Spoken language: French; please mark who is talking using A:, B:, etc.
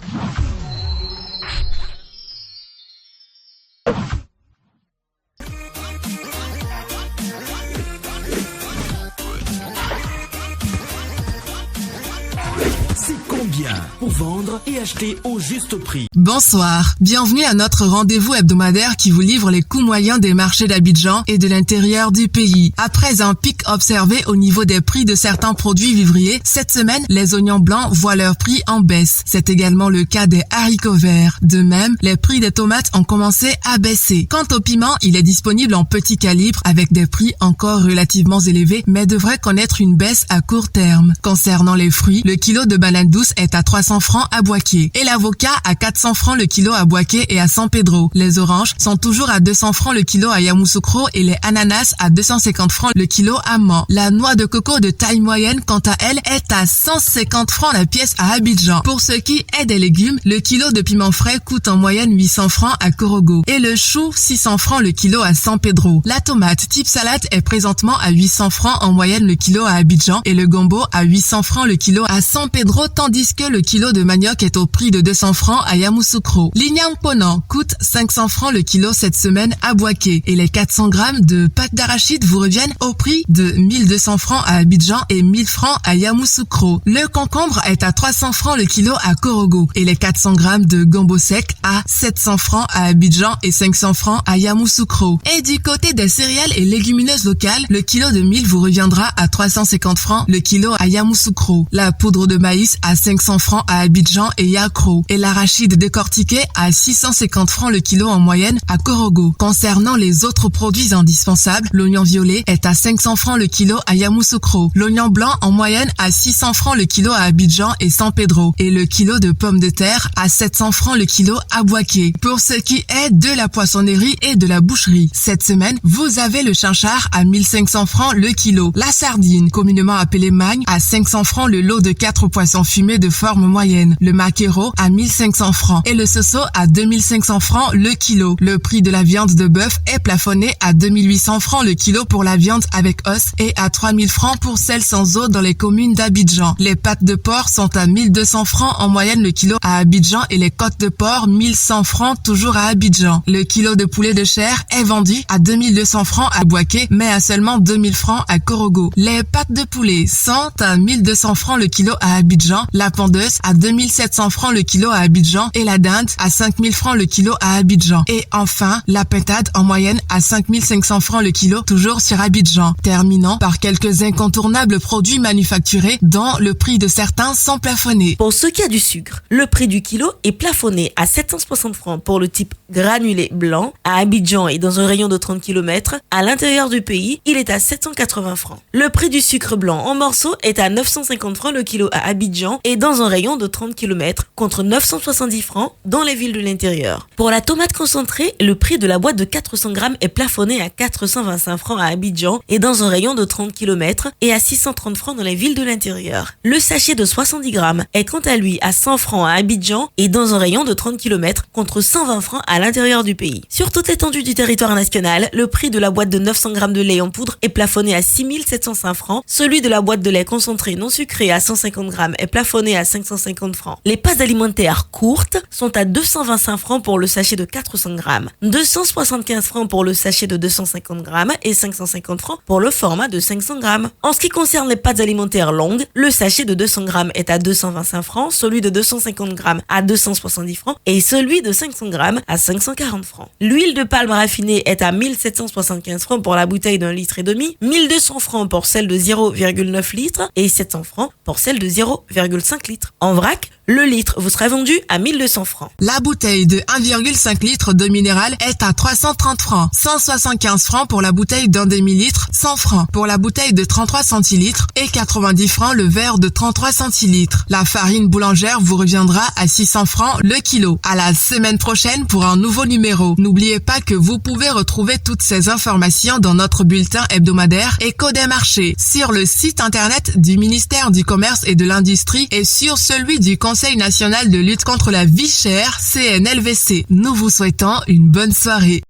A: C'est combien pour vendre et acheter au juste prix?
B: Bonsoir, bienvenue à notre rendez-vous hebdomadaire qui vous livre les coûts moyens des marchés d'Abidjan et de l'intérieur du pays. Après un pic observé au niveau des prix de certains produits vivriers, cette semaine, les oignons blancs voient leur prix en baisse. C'est également le cas des haricots verts. De même, les prix des tomates ont commencé à baisser. Quant au piment, il est disponible en petit calibre avec des prix encore relativement élevés, mais devrait connaître une baisse à court terme. Concernant les fruits, le kilo de banane douce est à 300 francs à Boaké et l'avocat à 400 francs le kilo à Boaké et à San Pedro. Les oranges sont toujours à 200 francs le kilo à Yamoussoukro et les ananas à 250 francs le kilo à Man. La noix de coco de taille moyenne, quant à elle, est à 150 francs la pièce à Abidjan. Pour ce qui est des légumes, le kilo de piment frais coûte en moyenne 800 francs à Korogo et le chou 600 francs le kilo à San Pedro. La tomate type salade est présentement à 800 francs en moyenne le kilo à Abidjan et le gombo à 800 francs le kilo à San Pedro, tandis que le kilo de manioc est au prix de 200 francs à Yamoussoukro. L'igname ponant coûte 500 francs le kilo cette semaine à Boaké et les 400 grammes de pâte d'arachide vous reviennent au prix de 1200 francs à Abidjan et 1000 francs à Yamoussoukro. Le concombre est à 300 francs le kilo à Korogo et les 400 grammes de gombo sec à 700 francs à Abidjan et 500 francs à Yamoussoukro. Et du côté des céréales et légumineuses locales, le kilo de mil vous reviendra à 350 francs le kilo à Yamoussoukro. La poudre de maïs à 500 francs à Abidjan et Yakro et l'arachide décortiqué à 650 francs le kilo en moyenne à Korogo. Concernant les autres produits indispensables, l'oignon violet est à 500 francs le kilo à Yamoussoukro, l'oignon blanc en moyenne à 600 francs le kilo à Abidjan et San Pedro et le kilo de pommes de terre à 700 francs le kilo à Boaké. Pour ce qui est de la poissonnerie et de la boucherie, cette semaine, vous avez le chinchard à 1500 francs le kilo, la sardine, communément appelée magne, à 500 francs le lot de 4 poissons fumés de forme moyenne, le maquereau à 1500 francs et le soso à 2500 francs le kilo. Le prix de la viande de bœuf est plafonné à 2800 francs le kilo pour la viande avec os et à 3000 francs pour celle sans os dans les communes d'Abidjan. Les pâtes de porc sont à 1200 francs en moyenne le kilo à Abidjan et les côtes de porc 1100 francs toujours à Abidjan. Le kilo de poulet de chair est vendu à 2200 francs à Boaké mais à seulement 2000 francs à Korogo. Les pâtes de poulet sont à 1200 francs le kilo à Abidjan, la pendeuse à 2700 francs le kilo à Abidjan et la dinde à 5000 francs le kilo à Abidjan. Et enfin, la pintade en moyenne à 5500 francs le kilo toujours sur Abidjan. Terminons par quelques incontournables produits manufacturés dont le prix de certains sont plafonnés.
C: Pour ce qui est du sucre, le prix du kilo est plafonné à 760 francs pour le type granulé blanc à Abidjan et dans un rayon de 30 km. À l'intérieur du pays, il est à 780 francs. Le prix du sucre blanc en morceaux est à 950 francs le kilo à Abidjan et dans un rayon de 30 km contre 970 francs dans les villes de l'intérieur. Pour la tomate concentrée, le prix de la boîte de 400 grammes est plafonné à 425 francs à Abidjan et dans un rayon de 30 km et à 630 francs dans les villes de l'intérieur. Le sachet de 70 grammes est quant à lui à 100 francs à Abidjan et dans un rayon de 30 km contre 120 francs à l'intérieur du pays. Sur toute l'étendue du territoire national, le prix de la boîte de 900 grammes de lait en poudre est plafonné à 6705 francs. Celui de la boîte de lait concentré non sucré à 150 grammes est plafonné à 550 francs. Les pâtes alimentaires courtes sont à 225 francs pour le sachet de 400 grammes, 275 francs pour le sachet de 250 grammes et 550 francs pour le format de 500 grammes. En ce qui concerne les pâtes alimentaires longues, le sachet de 200 grammes est à 225 francs, celui de 250 grammes à 270 francs et celui de 500 grammes à 540 francs. L'huile de palme raffinée est à 1775 francs pour la bouteille d'1,5 litre, 1200 francs pour celle de 0,9 litres et 700 francs pour celle de 0,5 litres. En vrac, le litre vous sera vendu à 1200 francs.
B: La bouteille de 1,5 litre de minéral est à 330 francs, 175 francs pour la bouteille d'un demi-litre, 100 francs pour la bouteille de 33 centilitres et 90 francs le verre de 33 centilitres. La farine boulangère vous reviendra à 600 francs le kilo. À la semaine prochaine pour un nouveau numéro. N'oubliez pas que vous pouvez retrouver toutes ces informations dans notre bulletin hebdomadaire Écho des marchés sur le site internet du ministère du Commerce et de l'Industrie et sur celui du Conseil national de lutte contre la vie chère, CNLVC. Nous vous souhaitons une bonne soirée.